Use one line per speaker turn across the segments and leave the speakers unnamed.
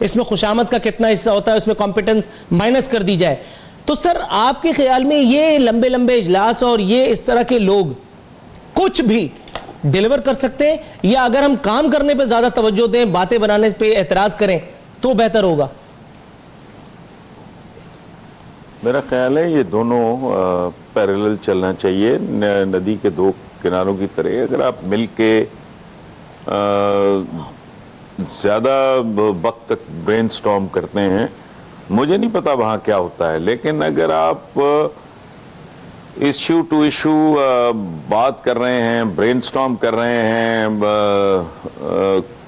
اس میں خوشامد کا کتنا حصہ ہوتا ہے, اس میں کمپیٹنس مائنس کر دی جائے. تو سر آپ کے خیال میں یہ لمبے لمبے اجلاس اور یہ اس طرح کے لوگ کچھ بھی ڈیلیور کر سکتے ہیں, یا اگر ہم کام کرنے پہ زیادہ توجہ دیں, باتیں بنانے پہ اعتراض کریں تو بہتر ہوگا؟
میرا خیال ہے یہ دونوں پیرالل چلنا چاہیے, ندی کے دو کناروں کی طرح. اگر آپ مل کے زیادہ وقت تک برین سٹارم کرتے ہیں, مجھے نہیں پتا وہاں کیا ہوتا ہے, لیکن اگر آپ ایشو ٹو ایشو بات کر رہے ہیں, برین سٹارم کر رہے ہیں,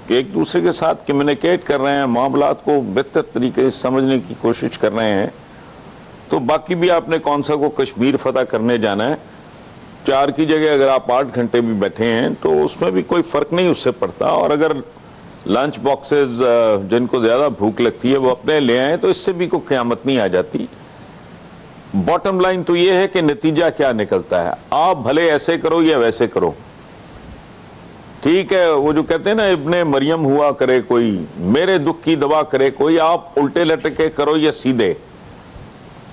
ایک دوسرے کے ساتھ کمیونیکیٹ کر رہے ہیں, معاملات کو بہتر طریقے سے سمجھنے کی کوشش کر رہے ہیں, تو باقی بھی آپ نے کون سا کو کشمیر فتح کرنے جانا ہے, 4 کی جگہ اگر آپ 8 گھنٹے بھی بیٹھے ہیں تو اس میں بھی کوئی فرق نہیں اس سے پڑتا. اور اگر لنچ باکسز جن کو زیادہ بھوک لگتی ہے وہ اپنے لے آئیں تو اس سے بھی کوئی قیامت نہیں آ جاتی. باٹم لائن تو یہ ہے کہ نتیجہ کیا نکلتا ہے, آپ بھلے ایسے کرو یا ویسے کرو, ٹھیک ہے. وہ جو کہتے ہیں نا ابن مریم ہوا کرے کوئی, میرے دکھ کی دوا کرے کوئی, آپ الٹے لٹکے کرو یا سیدھے,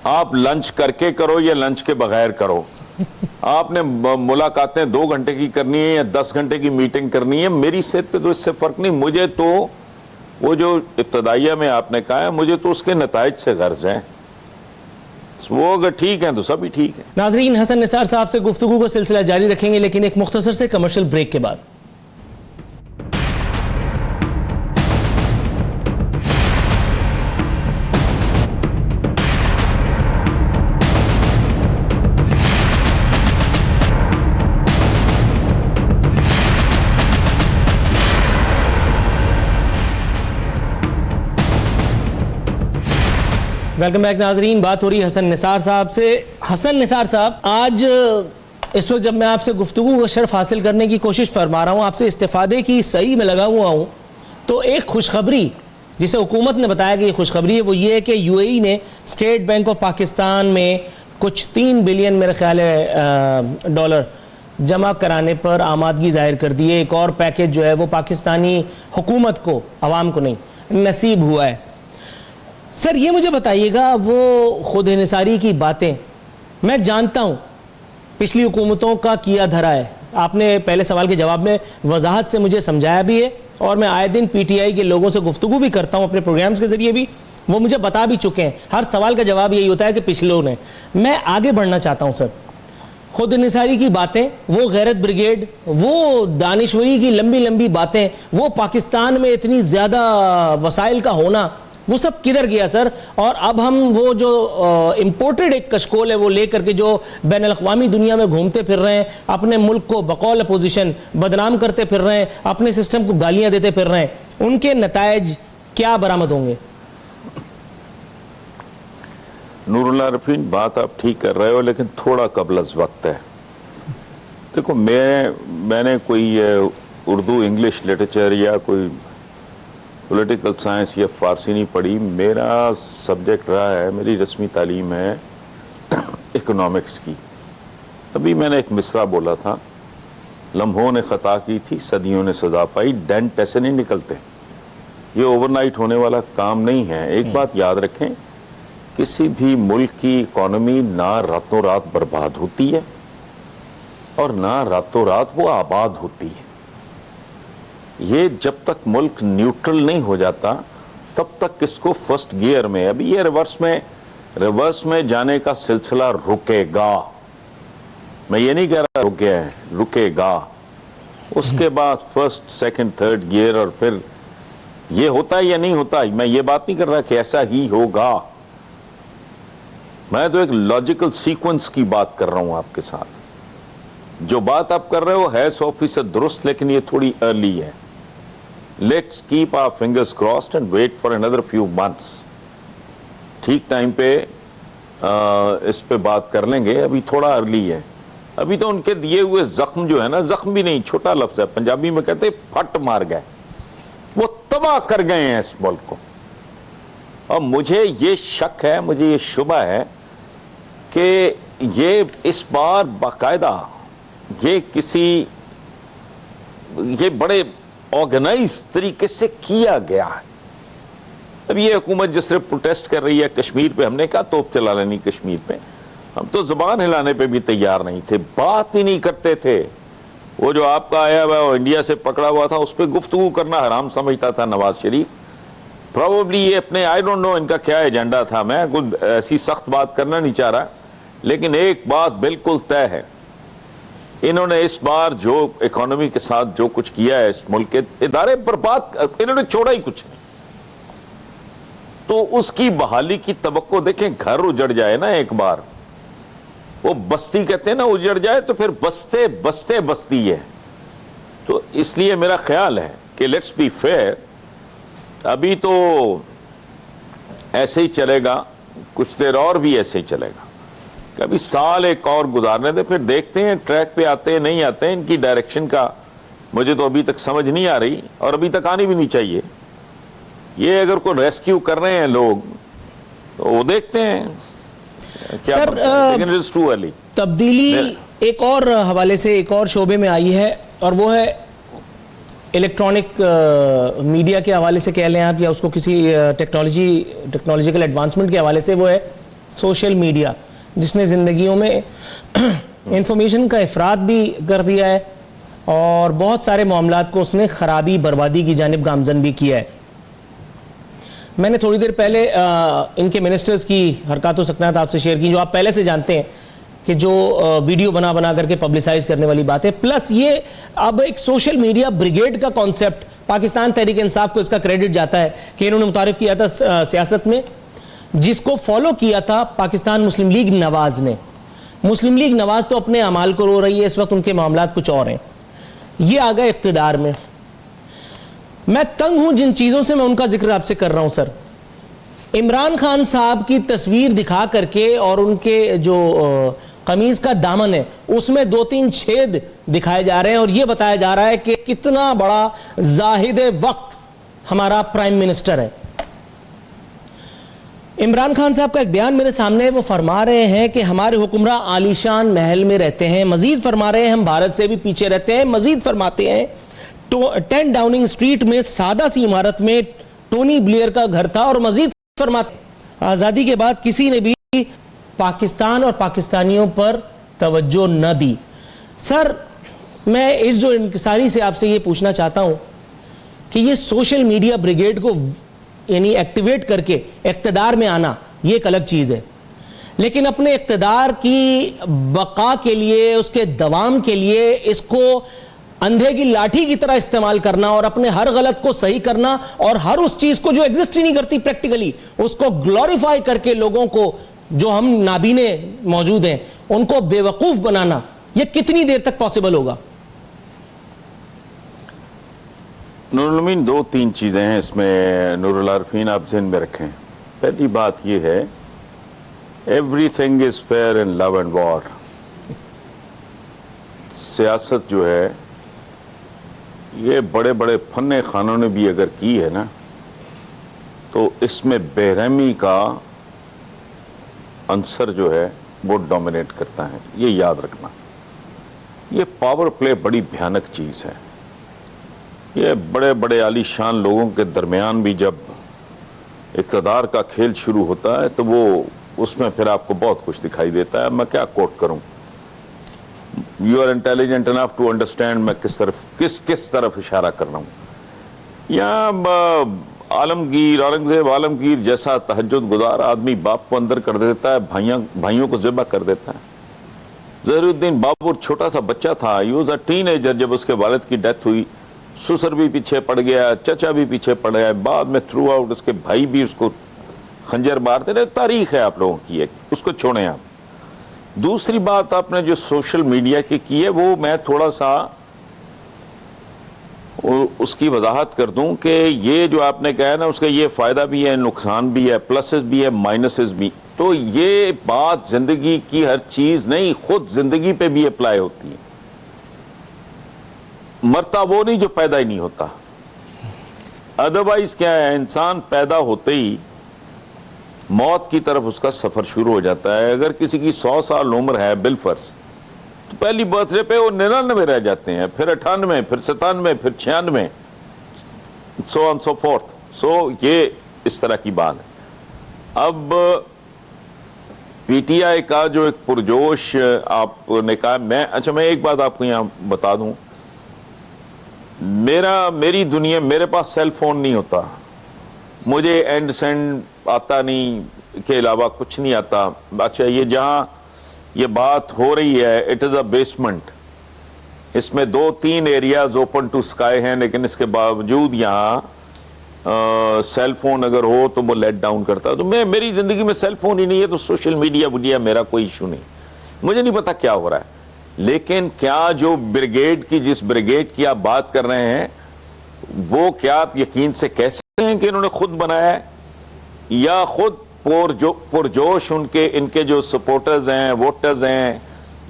آپ لنچ کر کے کرو یا لنچ کے بغیر کرو, آپ نے ملاقاتیں 2 گھنٹے کی کرنی ہے یا 10 گھنٹے کی میٹنگ کرنی ہے, میری صحت پہ تو اس سے فرق نہیں. مجھے تو وہ جو ابتدائیہ میں آپ نے کہا ہے, مجھے تو اس کے نتائج سے غرض ہے, وہ اگر ٹھیک ہیں تو سبھی ٹھیک ہیں.
ناظرین, حسن نثار صاحب سے گفتگو کا سلسلہ جاری رکھیں گے, لیکن ایک مختصر سے کمرشل بریک کے بعد. ویلکم بیک ناظرین, بات ہو رہی ہے حسن نثار صاحب سے. حسن نثار صاحب, آج اس وقت جب میں آپ سے گفتگو کا شرف حاصل کرنے کی کوشش فرما رہا ہوں, آپ سے استفادے کی صحیح میں لگا ہوا ہوں, تو ایک خوشخبری جسے حکومت نے بتایا کہ یہ خوشخبری ہے وہ یہ ہے کہ یو اے ای نے اسٹیٹ بینک آف پاکستان میں کچھ 3 بلین میرے خیال ہے ڈالر جمع کرانے پر آمادگی ظاہر کر دی ہے. ایک اور پیکج جو ہے وہ پاکستانی حکومت کو, عوام کو نہیں, نصیب ہوا ہے. سر یہ مجھے بتائیے گا, وہ خود انحصاری کی باتیں میں جانتا ہوں پچھلی حکومتوں کا کیا دھرا ہے, آپ نے پہلے سوال کے جواب میں وضاحت سے مجھے سمجھایا بھی ہے, اور میں آئے دن پی ٹی آئی کے لوگوں سے گفتگو بھی کرتا ہوں اپنے پروگرامز کے ذریعے بھی, وہ مجھے بتا بھی چکے ہیں. ہر سوال کا جواب یہی ہوتا ہے کہ پچھلوں نے. میں آگے بڑھنا چاہتا ہوں سر, خود انحصاری کی باتیں, وہ غیرت بریگیڈ, وہ دانشوری کی لمبی لمبی باتیں, وہ پاکستان میں اتنی زیادہ وسائل کا ہونا, وہ سب کدھر گیا سر؟ اور اب ہم وہ جو امپورٹڈ ایک کشکول ہے وہ لے کر کے جو بین الاقوامی دنیا میں گھومتے پھر رہے ہیں, اپنے ملک کو بقول اپوزیشن بدنام کرتے پھر رہے ہیں, اپنے سسٹم کو گالیاں دیتے پھر رہے ہیں, ان کے نتائج کیا برآمد ہوں گے؟
نور اللہ عارفین, بات آپ ٹھیک کر رہے ہو, لیکن تھوڑا قبل از وقت ہے. دیکھو, میں نے کوئی اردو انگلش لٹریچر یا کوئی پولیٹیکل سائنس یا فارسی نہیں پڑھی. میرا سبجیکٹ رہا ہے, میری رسمی تعلیم ہے اکنامکس کی. ابھی میں نے ایک مصرع بولا تھا, لمحوں نے خطا کی تھی, صدیوں نے سزا پائی, ڈینٹ ایسے نہیں نکلتے, یہ اوور نائٹ ہونے والا کام نہیں ہے. ایک بات یاد رکھیں, کسی بھی ملک کی اکانومی نہ راتوں رات برباد ہوتی ہے اور نہ راتوں رات وہ آباد ہوتی ہے. یہ جب تک ملک نیوٹرل نہیں ہو جاتا تب تک اس کو فرسٹ گیئر میں, ابھی یہ ریورس میں جانے کا سلسلہ رکے گا. میں یہ نہیں کہہ رہا رکے ہے, رکے گا. اس کے بعد فرسٹ, سیکنڈ, تھرڈ گیئر, اور پھر یہ ہوتا ہے یا نہیں ہوتا. میں یہ بات نہیں کر رہا کہ ایسا ہی ہوگا, میں تو ایک لاجیکل سیکوینس کی بات کر رہا ہوں آپ کے ساتھ. جو بات آپ کر رہے ہو ہے 100% درست, لیکن یہ تھوڑی ارلی ہے. Let's keep our fingers crossed and wait for another few months. ٹھیک ٹائم پہ اس پہ بات کر لیں گے, ابھی تھوڑا ارلی ہے. ابھی تو ان کے دیے ہوئے زخم جو ہے نا, زخم بھی نہیں, چھوٹا لفظ ہے, پنجابی میں کہتے پھٹ مار گئے, وہ تباہ کر گئے ہیں اس ملک کو. اور مجھے یہ شک ہے, مجھے یہ شبہ ہے کہ یہ اس بار باقاعدہ یہ بڑے آرگنائز طریقے سے کیا گیا ہے. اب یہ حکومت جس طرح پروٹیسٹ کر رہی ہے کشمیر پہ، ہم نے کہا توپ چلا لینی کشمیر پہ، ہم تو زبان ہلانے پہ بھی تیار نہیں تھے، بات ہی نہیں کرتے تھے. وہ جو آپ کا آیا ہوا وہ انڈیا سے پکڑا ہوا تھا، اس پہ گفتگو کرنا حرام سمجھتا تھا نواز شریف. پروبیبلی یہ اپنے آئی ڈونٹ نو ان کا کیا ایجنڈا تھا، میں کوئی ایسی سخت بات کرنا نہیں چاہ رہا، لیکن ایک بات بالکل طے ہے، انہوں نے اس بار جو اکانومی کے ساتھ جو کچھ کیا ہے، اس ملک کے ادارے برباد، انہوں نے چھوڑا ہی کچھ نہیں. تو اس کی بحالی کی توقع، دیکھیں گھر اجڑ جائے نا ایک بار، وہ بستی کہتے ہیں نا اجڑ جائے تو پھر بستے بستے بستی ہے. تو اس لیے میرا خیال ہے کہ لیٹس بی فیئر، ابھی تو ایسے ہی چلے گا، کچھ دیر اور بھی ایسے ہی چلے گا، کبھی سال ایک اور گزارنے دے، پھر دیکھتے ہیں ٹریک پہ آتے ہیں نہیں آتے ہیں. ان کی ڈائریکشن کا مجھے تو ابھی تک سمجھ نہیں آ رہی، اور ابھی تک آنی بھی نہیں چاہیے. یہ اگر کوئی ریسکیو کر رہے ہیں لوگ تو وہ دیکھتے ہیں کیا
سر.
بنتا ہے. لیکن it is too early.
تبدیلی ایک اور حوالے سے ایک اور شعبے میں آئی ہے، اور وہ ہے الیکٹرانک میڈیا کے حوالے سے کہہ لیں آپ، یا اس کو کسی ٹیکنالوجیکل ایڈوانسمنٹ کے حوالے سے، وہ ہے سوشل میڈیا، جس نے زندگیوں میں انفارمیشن کا افراد بھی کر دیا ہے اور بہت سارے معاملات کو اس نے خرابی بربادی کی جانب گامزن بھی کیا ہے. میں نے تھوڑی دیر پہلے ان کے منسٹرز کی حرکات و سکنات آپ سے شیئر کی، جو آپ پہلے سے جانتے ہیں کہ جو ویڈیو بنا کر کے پبلسائز کرنے والی بات ہے. پلس یہ اب ایک سوشل میڈیا بریگیڈ کا کانسیپٹ، پاکستان تحریک انصاف کو اس کا کریڈٹ جاتا ہے کہ انہوں نے متعارف کیا تھا سیاست میں، جس کو فالو کیا تھا پاکستان مسلم لیگ نواز نے. مسلم لیگ نواز تو اپنے اعمال کو رو رہی ہے اس وقت، ان کے معاملات کچھ اور ہیں. یہ آ گئے اقتدار میں. میں تنگ ہوں جن چیزوں سے، میں ان کا ذکر آپ سے کر رہا ہوں. سر، عمران خان صاحب کی تصویر دکھا کر کے اور ان کے جو قمیض کا دامن ہے اس میں 2-3 چھید دکھائے جا رہے ہیں، اور یہ بتایا جا رہا ہے کہ کتنا بڑا زاہد وقت ہمارا پرائم منسٹر ہے. عمران خان صاحب کا ایک بیان میرے سامنے ہے، وہ فرما رہے ہیں کہ ہمارے حکمراں عالیشان محل میں رہتے ہیں. مزید فرما رہے ہیں ہم بھارت سے بھی پیچھے رہتے ہیں. مزید فرماتے ہیں 10 ڈاؤننگ اسٹریٹ میں سادہ سی عمارت میں ٹونی بلیئر کا گھر تھا. اور مزید فرماتے ہیں آزادی کے بعد کسی نے بھی پاکستان اور پاکستانیوں پر توجہ نہ دی. سر، میں اس جو انکساری سے آپ سے یہ پوچھنا چاہتا ہوں کہ یہ سوشل میڈیا بریگیڈ کو یعنی ایکٹیویٹ کر کے اقتدار میں آنا یہ ایک الگ چیز ہے، لیکن اپنے اقتدار کی بقا کے لیے، اس کے دوام کے لیے اس کو اندھے کی لاٹھی کی طرح استعمال کرنا اور اپنے ہر غلط کو صحیح کرنا، اور ہر اس چیز کو جو ایگزسٹ ہی نہیں کرتی پریکٹیکلی اس کو گلوریفائی کر کے لوگوں کو، جو ہم نابینے موجود ہیں، ان کو بے وقوف بنانا، یہ کتنی دیر تک پاسبل ہوگا؟
نور الامین، 2-3 چیزیں ہیں اس میں نور العارفین، آپ ذہن میں رکھیں. پہلی بات یہ ہے everything is fair in love and war. سیاست جو ہے یہ بڑے بڑے فن خانوں نے بھی اگر کی ہے نا تو اس میں بے رحمی کا عنصر جو ہے وہ ڈومینیٹ کرتا ہے. یہ یاد رکھنا. یہ پاور پلے بڑی بھیانک چیز ہے. یہ بڑے بڑے عالی شان لوگوں کے درمیان بھی جب اقتدار کا کھیل شروع ہوتا ہے تو وہ اس میں پھر آپ کو بہت کچھ دکھائی دیتا ہے. میں کیا کوٹ کروں؟ You are intelligent enough to understand میں کس طرف اشارہ کر رہا ہوں. یہاں عالمگیر، اورنگزیب عالمگیر جیسا تہجد گزار آدمی باپ کو اندر کر دیتا ہے، بھائیوں کو ذبح کر دیتا ہے. ظہیر الدین بابر چھوٹا سا بچہ تھا، he was a ten ager جب اس کے والد کی ڈیتھ ہوئی. سسر بھی پیچھے پڑ گیا، چچا بھی پیچھے پڑ گیا، بعد میں تھرو آؤٹ اس کے بھائی بھی اس کو خنجر مارتے رہے. تاریخ ہے آپ لوگوں کی ہے، اس کو چھوڑیں آپ. دوسری بات آپ نے جو سوشل میڈیا کی ہے وہ میں تھوڑا سا اس کی وضاحت کر دوں کہ یہ جو آپ نے کہا نا اس کا یہ فائدہ بھی ہے، نقصان بھی ہے، پلسز بھی ہے، مائنسز بھی. تو یہ بات زندگی کی ہر چیز نہیں، خود زندگی پہ بھی اپلائی ہوتی ہے. مرتا وہ نہیں جو پیدا ہی نہیں ہوتا. ادروائز کیا ہے، انسان پیدا ہوتے ہی موت کی طرف اس کا سفر شروع ہو جاتا ہے. اگر کسی کی 100 سال عمر ہے بالفرض تو پہلی برتھ ڈے پہ وہ 99 رہ جاتے ہیں، پھر 98، پھر 97، پھر 96، سو آن سو فورتھ. سو یہ اس طرح کی بات ہے. اب پی ٹی آئی کا جو ایک پرجوش آپ نے کہا, میں ایک بات آپ کو یہاں بتا دوں, میری دنیا, میرے پاس سیل فون نہیں ہوتا, مجھے اینڈ سینڈ آتا نہیں, کے علاوہ کچھ نہیں آتا. اچھا, یہ جہاں یہ بات ہو رہی ہے, اٹ از اے بیسمنٹ, اس میں 2-3 ایریاز اوپن ٹو اسکائی ہیں, لیکن اس کے باوجود یہاں سیل فون اگر ہو تو وہ لیٹ ڈاؤن کرتا ہے. تو میری زندگی میں سیل فون ہی نہیں ہے, تو سوشل میڈیا میرا کوئی ایشو نہیں, مجھے نہیں پتا کیا ہو رہا ہے. لیکن کیا جو بریگیڈ کی, جس بریگیڈ کی آپ بات کر رہے ہیں, وہ کیا آپ یقین سے کہہ سکتے ہیں کہ انہوں نے خود بنایا ہے, یا خود پرجوش ان کے جو سپورٹرز ہیں, ووٹرز ہیں,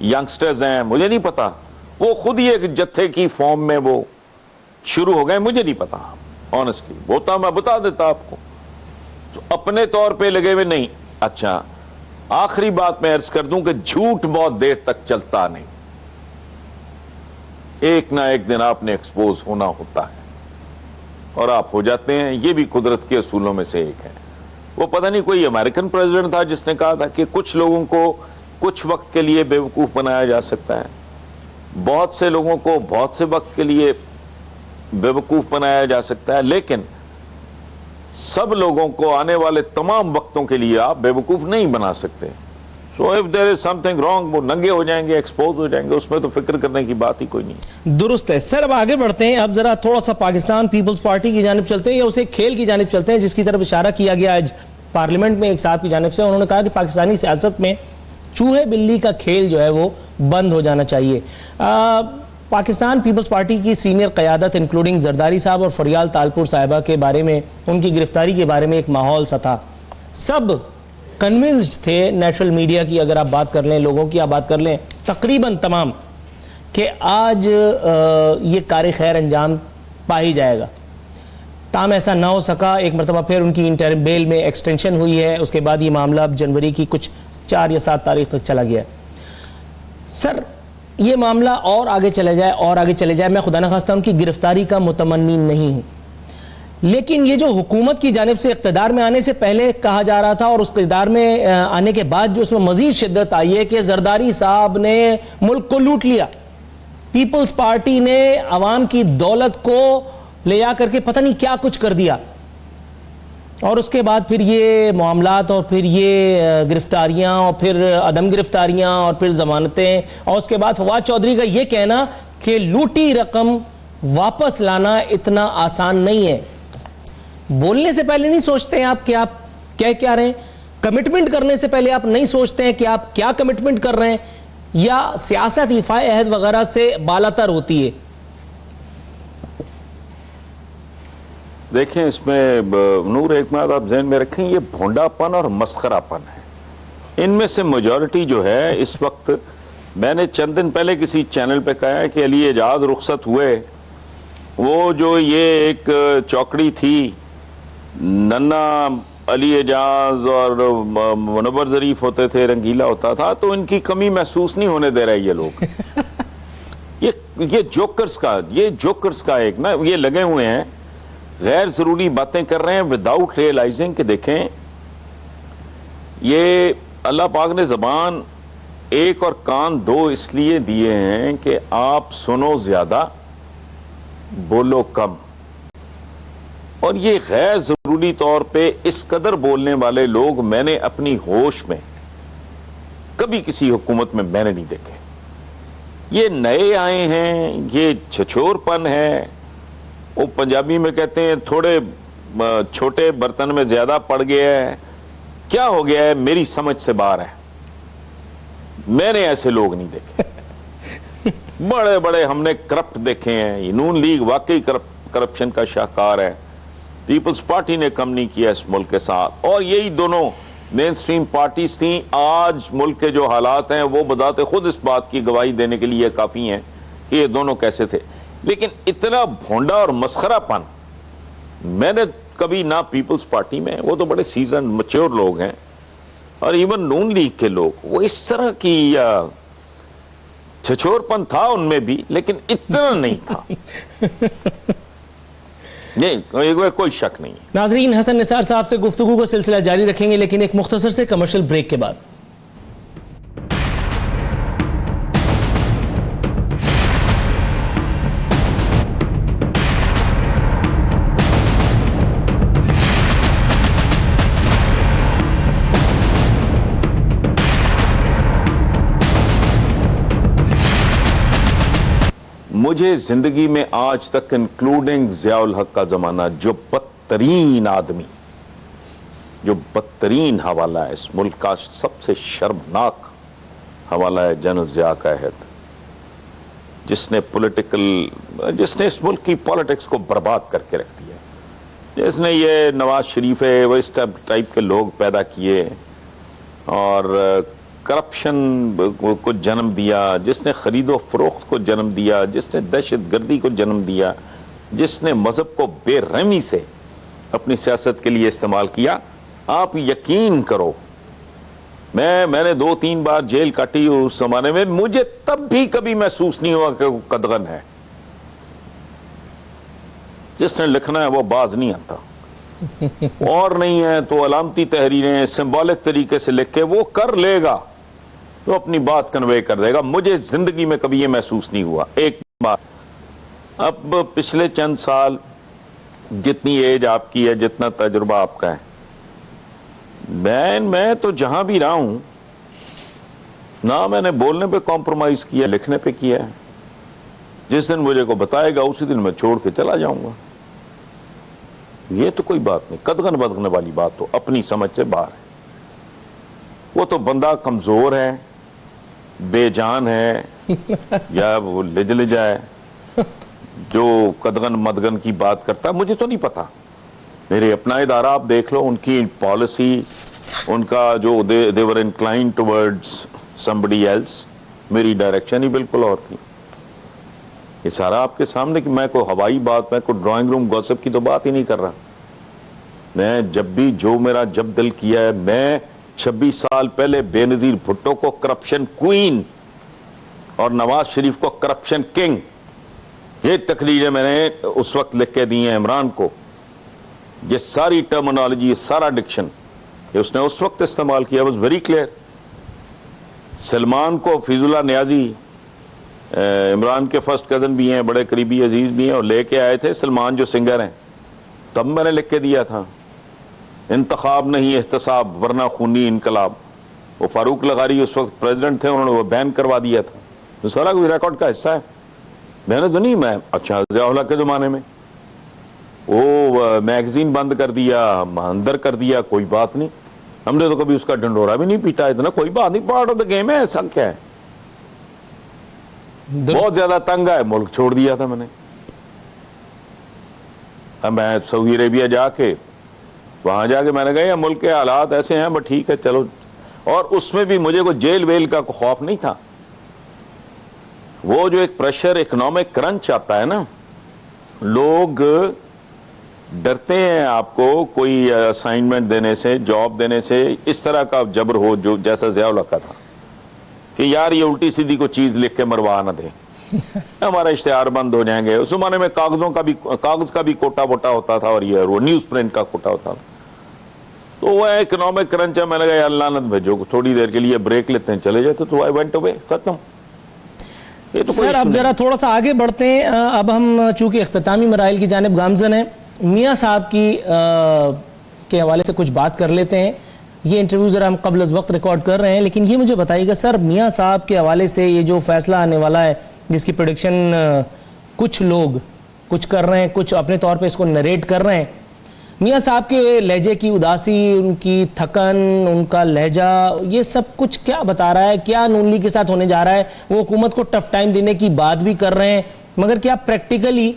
ینگسٹرز ہیں, مجھے نہیں پتا, وہ خود ہی ایک جتھے کی فارم میں وہ شروع ہو گئے, مجھے نہیں پتا آنیسٹلی. ہوتا میں بتا دیتا آپ کو, تو اپنے طور پہ لگے ہوئے نہیں. اچھا, آخری بات میں عرض کر دوں کہ جھوٹ بہت دیر تک چلتا نہیں, ایک نہ ایک دن آپ نے ایکسپوز ہونا ہوتا ہے, اور آپ ہو جاتے ہیں. یہ بھی قدرت کے اصولوں میں سے ایک ہے. وہ پتہ نہیں کوئی امریکن پریزیڈنٹ تھا جس نے کہا تھا کہ کچھ لوگوں کو کچھ وقت کے لیے بیوقوف بنایا جا سکتا ہے, بہت سے لوگوں کو بہت سے وقت کے لیے بیوقوف بنایا جا سکتا ہے, لیکن سب لوگوں کو آنے والے تمام وقتوں کے لیے آپ بیوقوف نہیں بنا سکتے. So if there is something wrong, وہ ننگے ہو جائیں گے, ایکسپوز ہو جائیں گے, اس میں تو فکر کرنے کی بات ہی کوئی نہیں.
درست ہے سر. اب آگے بڑھتے ہیں, اب ذرا تھوڑا سا پاکستان پیپلز پارٹی کی جانب چلتے ہیں, یا اسے کھیل کی جانب چلتے ہیں جس کی طرف اشارہ کیا گیا آج پارلیمنٹ میں ایک صاحب کی جانب سے. انہوں نے کہا کہ پاکستانی سیاست میں چوہے بلی کا کھیل جو ہے وہ بند ہو جانا چاہیے. پاکستان پیپلز پارٹی کی سینئر قیادت انکلوڈنگ زرداری صاحب اور فریال تالپور صاحبہ کے بارے میں, ان کی گرفتاری کے بارے میں ایک ماحول سا تھا. سب کنونسڈ تھے, نیچرل میڈیا کی اگر آپ بات کر لیں, لوگوں کی آپ بات کر لیں, تقریباً تمام, کہ آج یہ کار خیر انجام پا ہی جائے گا. تاہم ایسا نہ ہو سکا. ایک مرتبہ پھر ان کی انٹرم بیل میں ایکسٹینشن ہوئی ہے, اس کے بعد یہ معاملہ اب جنوری کی کچھ 4 یا 7 تاریخ تک چلا گیا. سر, یہ معاملہ اور آگے چلے جائے, میں خدا نخواستہ ان کی گرفتاری کا متمنی نہیں ہوں, لیکن یہ جو حکومت کی جانب سے اقتدار میں آنے سے پہلے کہا جا رہا تھا, اور اس اقتدار میں آنے کے بعد جو اس میں مزید شدت آئی ہے کہ زرداری صاحب نے ملک کو لوٹ لیا, پیپلز پارٹی نے عوام کی دولت کو لے جا کر کے پتہ نہیں کیا کچھ کر دیا, اور اس کے بعد پھر یہ معاملات, اور پھر یہ گرفتاریاں, اور پھر عدم گرفتاریاں, اور پھر ضمانتیں, اور اس کے بعد فواد چودھری کا یہ کہنا کہ لوٹی رقم واپس لانا اتنا آسان نہیں ہے. بولنے سے پہلے نہیں سوچتے ہیں آپ کہ آپ کہہ کیا رہے ہیں, کمٹمنٹ کرنے سے پہلے آپ نہیں سوچتے ہیں کہ آپ کیا کمٹمنٹ کر رہے ہیں, یا سیاست ایفا عہد وغیرہ سے بالاتر ہوتی ہے؟
دیکھیں, اس میں نور ایک بات آپ ذہن میں رکھیں, یہ بھونڈا پن اور مسخرہ پن ہے. ان میں سے میجورٹی جو ہے اس وقت, میں نے چند دن پہلے کسی چینل پہ کہا ہے کہ علی اعجاز رخصت ہوئے, وہ جو یہ ایک چوکڑی تھی, ننا علی اعجاز اور منور ظریف ہوتے تھے, رنگیلا ہوتا تھا, تو ان کی کمی محسوس نہیں ہونے دے رہے یہ لوگ. یہ جوکرز کا ایک نا, یہ لگے ہوئے ہیں, غیر ضروری باتیں کر رہے ہیں وداؤٹ ریئلائزنگ کہ دیکھیں, یہ اللہ پاک نے زبان ایک اور کان 2 اس لیے دیے ہیں کہ آپ سنو زیادہ, بولو کم. اور یہ غیر ضروری طور پہ اس قدر بولنے والے لوگ میں نے اپنی ہوش میں کبھی کسی حکومت میں میں نے نہیں دیکھے. یہ نئے آئے ہیں, یہ چھچور پن ہے. وہ پنجابی میں کہتے ہیں تھوڑے چھوٹے برتن میں زیادہ پڑ گیا ہے. کیا ہو گیا ہے میری سمجھ سے باہر ہے. میں نے ایسے لوگ نہیں دیکھے. بڑے بڑے ہم نے کرپٹ دیکھے ہیں. نون لیگ واقعی کرپشن کا شاہکار ہے. پیپلز پارٹی نے کم نہیں کیا اس ملک کے ساتھ, اور یہی دونوں مین سٹریم پارٹیز تھیں. آج ملک کے جو حالات ہیں وہ بذات خود اس بات کی گواہی دینے کے لیے کافی ہیں کہ یہ دونوں کیسے تھے. لیکن اتنا بھونڈا اور مسخرہ پن میں نے کبھی نہ پیپلز پارٹی میں, وہ تو بڑے سیزن میچور لوگ ہیں, اور ایون نون لیگ کے لوگ, وہ اس طرح کی چھچور پن تھا ان میں بھی, لیکن اتنا نہیں تھا. نہیں کوئی شک نہیں.
ناظرین، حسن نثار صاحب سے گفتگو کا سلسلہ جاری رکھیں گے لیکن ایک مختصر سے کمرشل بریک کے بعد.
مجھے زندگی میں آج تک انکلوڈنگ ضیاء الحق کا زمانہ جو بدترین آدمی، جو بدترین حوالہ ہے اس ملک کا، سب سے شرمناک حوالہ ہے جنرل ضیاء کا عہد، جس نے اس ملک کی پالیٹکس کو برباد کر کے رکھ دیا، جس نے یہ نواز شریف ہے وہ اس ٹائپ کے لوگ پیدا کیے اور کرپشن کو جنم دیا، جس نے خرید و فروخت کو جنم دیا، جس نے دہشت گردی کو جنم دیا، جس نے مذہب کو بے رحمی سے اپنی سیاست کے لیے استعمال کیا. آپ یقین کرو، میں نے 2-3 بار جیل کاٹی اس زمانے میں، مجھے تب بھی کبھی محسوس نہیں ہوا کہ وہ قدغن ہے. جس نے لکھنا ہے وہ باز نہیں آتا، اور نہیں ہے تو علامتی تحریریں سمبولک طریقے سے لکھ کے وہ کر لے گا، تو اپنی بات کنوے کر دے گا. مجھے زندگی میں کبھی یہ محسوس نہیں ہوا. ایک بات، اب پچھلے چند سال جتنی ایج آپ کی ہے، جتنا تجربہ آپ کا ہے، میں تو جہاں بھی رہا ہوں نہ میں نے بولنے پہ کمپرومائز کیا، لکھنے پہ کیا ہے. جس دن مجھے کو بتائے گا اسی دن میں چھوڑ کے چلا جاؤں گا. یہ تو کوئی بات نہیں. قدغن بدغن والی بات تو اپنی سمجھ سے باہر ہے. وہ تو بندہ کمزور ہے، بے جان ہے یا وہ لجلجا ہے جو قدغن مدغن کی بات کرتا ہے. مجھے تو نہیں پتا. میرے اپنا ادارہ آپ دیکھ لو، ان کی پالیسی، ان کا جو they were inclined towards somebody else، میری ڈائریکشن ہی بالکل اور تھی. یہ سارا آپ کے سامنے کہ میں کوئی ہوائی بات، میں کوئی ڈرائنگ روم گوسپ کی تو بات ہی نہیں کر رہا. میں جب بھی جو میرا جب دل کیا ہے، میں 26 سال پہلے بے نظیر بھٹو کو کرپشن کوئین اور نواز شریف کو کرپشن کنگ، یہ تقریریں میں نے اس وقت لکھ کے دی ہیں عمران کو. یہ ساری ٹرمنالوجی، یہ سارا ڈکشن یہ اس نے اس وقت استعمال کیا. Was very clear. سلمان کو فیض اللہ نیازی عمران کے فرسٹ کزن بھی ہیں، بڑے قریبی عزیز بھی ہیں، اور لے کے آئے تھے سلمان جو سنگر ہیں، تب میں نے لکھ کے دیا تھا انتخاب نہیں احتساب ورنہ خونی انقلاب. وہ فاروق لغاری اس وقت پریزیڈنٹ تھے، انہوں نے وہ بین کروا دیا تھا. تو سارا کوئی ریکارڈ کا حصہ ہے. میں نے تو نہیں، میں اچھا ضیاء الحق کے زمانے میں وہ میگزین بند کر دیا، اندر کر دیا، کوئی بات نہیں. ہم نے تو کبھی اس کا ڈنڈورا بھی نہیں پیٹا. اتنا کوئی بات نہیں، پارٹ آف دا گیم ہے. ایسا کیا ہے؟ بہت زیادہ تنگ ہے ملک، چھوڑ دیا تھا میں نے. میں سعودی عربیہ جا کے وہاں جا کے میں نے کہا یہ ملک کے حالات ایسے ہیں، بٹ ٹھیک ہے چلو. اور اس میں بھی مجھے کوئی جیل ویل کا خوف نہیں تھا. وہ جو ایک پریشر، اکنامک کرنچ آتا ہے نا، لوگ ڈرتے ہیں آپ کو کوئی اسائنمنٹ دینے سے، جاب دینے سے، اس طرح کا جبر ہو جو جیسا ضیاء الحق کا تھا کہ یار یہ الٹی سیدھی کوئی چیز لکھ کے مروا نہ دے، ہمارا اشتہار بند ہو جائیں گے. اس زمانے میں کاغذ کا بھی کوٹا ووٹا ہوتا تھا، اور یہ وہ نیوز پرنٹ کا کوٹا ہوتا تھا. تو وہ اکنامک کرنچ ہے. میں نے کہا یا اللہ نت بھیجو، تھوڑی دیر کے لیے بریک لیتے ہیں، چلے جاتے. تو آئی وینٹ اوے، ختم.
سر اب ذرا تھوڑا سا آگے بڑھتے ہیں. اب ہم چونکہ اختتامی مراحل کی جانب گامزن ہیں، میاں صاحب کے حوالے سے کچھ بات کر لیتے ہیں. یہ انٹرویو ذرا ہم قبل از وقت ریکارڈ کر رہے ہیں، لیکن یہ مجھے بتائیے گا سر، میاں صاحب کے حوالے سے یہ جو فیصلہ آنے والا ہے، جس کی پریڈکشن کچھ لوگ کچھ کر رہے ہیں، کچھ اپنے طور پہ اس کو نریٹ کر رہے ہیں، میاں صاحب کے لہجے کی اداسی، ان کی تھکن، ان کا لہجہ، یہ سب کچھ کیا بتا رہا ہے؟ کیا نون لیگ کے ساتھ ہونے جا رہا ہے؟ وہ حکومت کو ٹف ٹائم دینے کی بات بھی کر رہے ہیں، مگر کیا پریکٹیکلی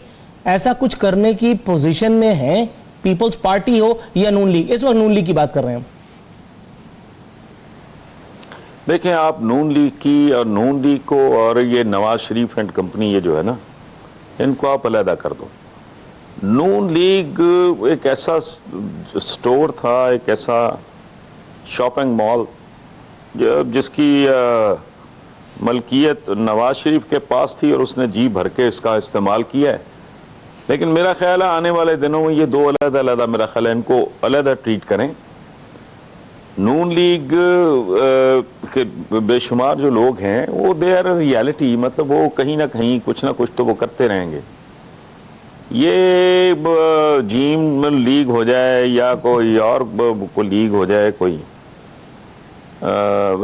ایسا کچھ کرنے کی پوزیشن میں ہیں؟ پیپلز پارٹی ہو یا نون لیگ، اس وقت نون لیگ کی بات کر رہے ہیں ہم.
دیکھیں آپ نون لیگ کی اور نون لیگ کو اور یہ نواز شریف اینڈ کمپنی، یہ جو ہے نا، ان کو آپ علیحدہ کر دو. نون لیگ ایک ایسا سٹور تھا، ایک ایسا شاپنگ مال جس کی ملکیت نواز شریف کے پاس تھی، اور اس نے جی بھر کے اس کا استعمال کیا ہے. لیکن میرا خیال ہے آنے والے دنوں میں یہ دو علیحدہ میرا خیال ہے ان کو علیحدہ ٹریٹ کریں. نون لیگ کے بے شمار جو لوگ ہیں وہ دے آر ریالٹی, مطلب وہ کہیں نہ کہیں کچھ نہ کچھ تو وہ کرتے رہیں گے. یہ جیم لیگ ہو جائے یا کوئی اور کوئی لیگ ہو جائے کوئی,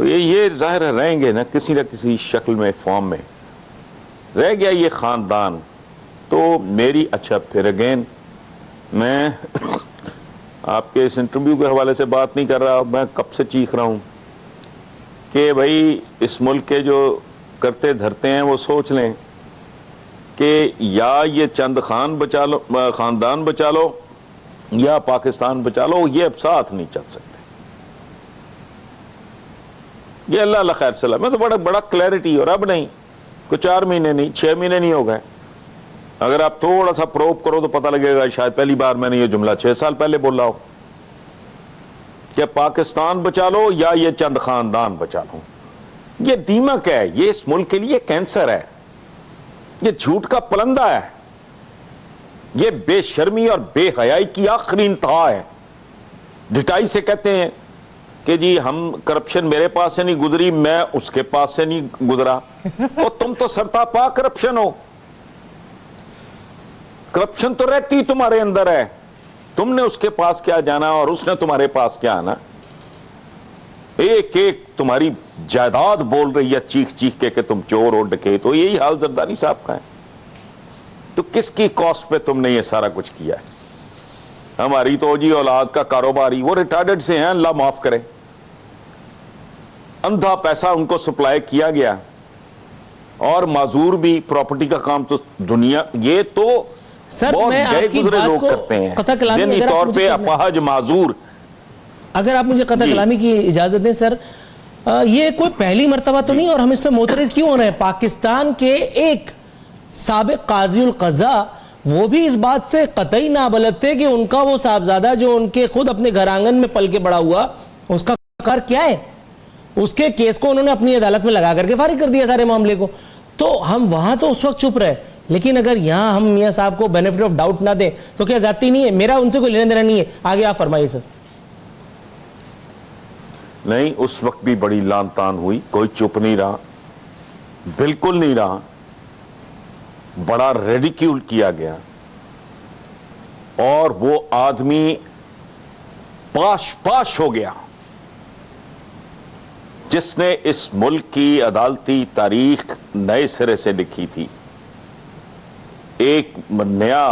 یہ ظاہر رہیں گے نا کسی شکل میں, فارم میں رہ گیا یہ خاندان. تو میری اچھا پھر اگین میں آپ کے اس انٹرویو کے حوالے سے بات نہیں کر رہا, میں کب سے چیخ رہا ہوں کہ بھائی اس ملک کے جو کرتے دھرتے ہیں وہ سوچ لیں کہ یا یہ چند خاندان بچا لو یا پاکستان بچا لو. یہ اب ساتھ نہیں چل سکتے. یہ اللہ خیر سلام. میں تو بڑا کلیئرٹی, اور اب نہیں کوئی 4 مہینے نہیں 6 مہینے نہیں ہو گئے. اگر آپ تھوڑا سا پروب کرو تو پتہ لگے گا شاید پہلی بار میں نے یہ جملہ 6 سال پہلے بولا ہو کہ پاکستان بچا لو یا یہ چند خاندان بچا لو. یہ دیمک ہے, یہ اس ملک کے لیے کینسر ہے, یہ جھوٹ کا پلندہ ہے, یہ بے شرمی اور بے حیائی کی آخری انتہا ہے. ڈٹائی سے کہتے ہیں کہ جی ہم کرپشن میرے پاس سے نہیں گزری, میں اس کے پاس سے نہیں گزرا. اور تم تو سرتاپا کرپشن ہو. کرپشن تو رہتی تمہارے اندر ہے, تم نے اس کے پاس کیا جانا اور اس نے تمہارے پاس کیا آنا. ایک ایک تمہاری جائیداد بول رہی ہے چیخ چیخ کے کہ تم چور ہو ڈکیت ہو. یہی حال زرداری صاحب کا ہے. تو کس کی کاسٹ پہ تم نے یہ سارا کچھ کیا ہے؟ ہماری تو جی اولاد کا کاروباری, وہ ریٹارڈڈ سے ہیں, اللہ معاف کرے. اندھا پیسہ ان کو سپلائی کیا گیا, اور معذور بھی. پراپرٹی کا کام تو دنیا, یہ تو بہت گئے گزرے لوگ کرتے ہیں, ذہنی طور پہ اپاہج معذور.
اگر آپ مجھے قطع کلامی کی اجازت دیں سر, یہ کوئی پہلی مرتبہ تو نہیں, اور ہم اس پہ معترض کیوں ہو رہے ہیں؟ پاکستان کے ایک سابق قاضی القضاء وہ بھی اس بات سے قطعی نابلد تھے کہ ان کا وہ صاحبزادہ جو ان کے خود اپنے گھر آنگن میں پل کے بڑا ہوا, اس کا کار کیا ہے. اس کے کیس کو انہوں نے اپنی عدالت میں لگا کر کے فارغ کر دیا سارے معاملے کو. تو ہم وہاں تو اس وقت چپ رہے, لیکن اگر یہاں ہم میاں صاحب کو بینیفٹ آف ڈاؤٹ نہ دیں تو کیا زیادتی نہیں ہے؟ میرا ان سے کوئی لینا دینا نہیں ہے. آگے آپ فرمائیے سر.
نہیں, اس وقت بھی بڑی لان تان ہوئی, کوئی چپ نہیں رہا, بالکل نہیں رہا. بڑا ریڈیکیول کیا گیا, اور وہ آدمی پاش ہو گیا جس نے اس ملک کی عدالتی تاریخ نئے سرے سے لکھی تھی. ایک نیا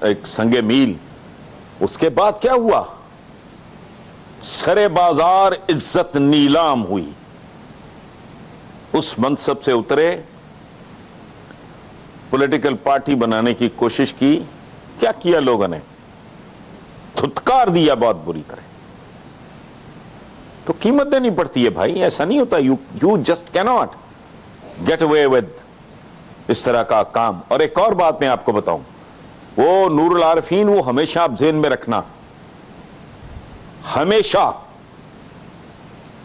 ایک سنگ میل. اس کے بعد کیا ہوا؟ سرے بازار عزت نیلام ہوئی. اس منصب سے اترے, پولیٹیکل پارٹی بنانے کی کوشش کی. کیا کیا لوگوں نے؟ دھتکار دیا بہت بری طرح. تو قیمت دینی پڑتی ہے بھائی, ایسا نہیں ہوتا. You just can not get away with اس طرح کا کام. اور ایک اور بات میں آپ کو بتاؤں, وہ نور العارفین, وہ ہمیشہ آپ ذہن میں رکھنا, ہمیشہ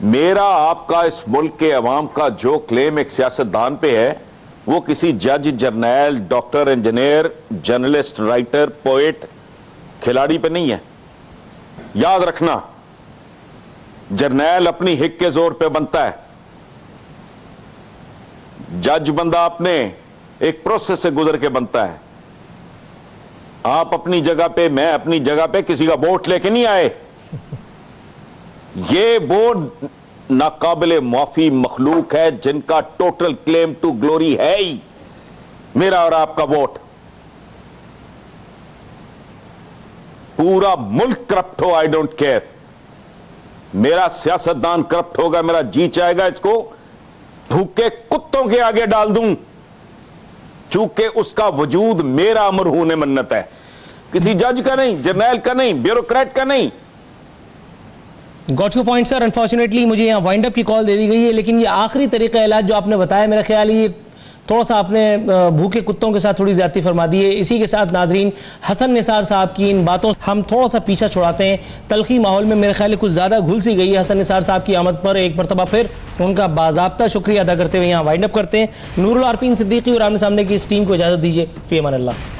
میرا آپ کا اس ملک کے عوام کا جو کلیم ایک سیاستدان پہ ہے, وہ کسی جج, جرنیل, doctor, engineer, journalist, writer, poet, کھلاڑی پہ نہیں ہے. یاد رکھنا, جرنیل اپنی ہک کے زور پہ بنتا ہے, جج بندہ اپنے ایک پروسیس سے گزر کے بنتا ہے. آپ اپنی جگہ پہ, میں اپنی جگہ پہ کسی کا ووٹ لے کے نہیں آئے. یہ ووٹ ناقابل معافی مخلوق ہے جن کا ٹوٹل کلیم ٹو گلوری ہے ہی میرا اور آپ کا ووٹ. پورا ملک کرپٹ ہو, آئی ڈونٹ کیئر. میرا سیاستدان کرپٹ ہوگا, میرا جی چاہے گا اس کو بھوکے کتوں کے آگے ڈال دوں, چونکہ اس کا وجود میرا مرہون منت ہے, کسی جج کا نہیں, جرنیل کا نہیں, بیوروکریٹ کا نہیں.
Got you point sir. Unfortunately مجھے یہاں وائنڈ اپ کی کال دے دی گئی ہے, لیکن یہ آخری طریقہ علاج جو آپ نے بتایا, میرا خیال ہے یہ تھوڑا سا آپ نے بھوکے کتوں کے ساتھ تھوڑی زیادتی فرما دی ہے. اسی کے ساتھ ناظرین, حسن نثار صاحب کی ان باتوں ہم تھوڑا سا پیچھا چھڑاتے ہیں. تلخی ماحول میں میرے خیال ہے کچھ زیادہ گھل سی گئی ہے. حسن نثار صاحب کی آمد پر ایک مرتبہ پھر ان کا باضابطہ شکریہ ادا کرتے ہوئے یہاں وائنڈ اپ کرتے ہیں. نور العارفین صدیقی اور آمنے سامنے کی اس ٹیم کو اجازت دیجیے. فی امان اللہ.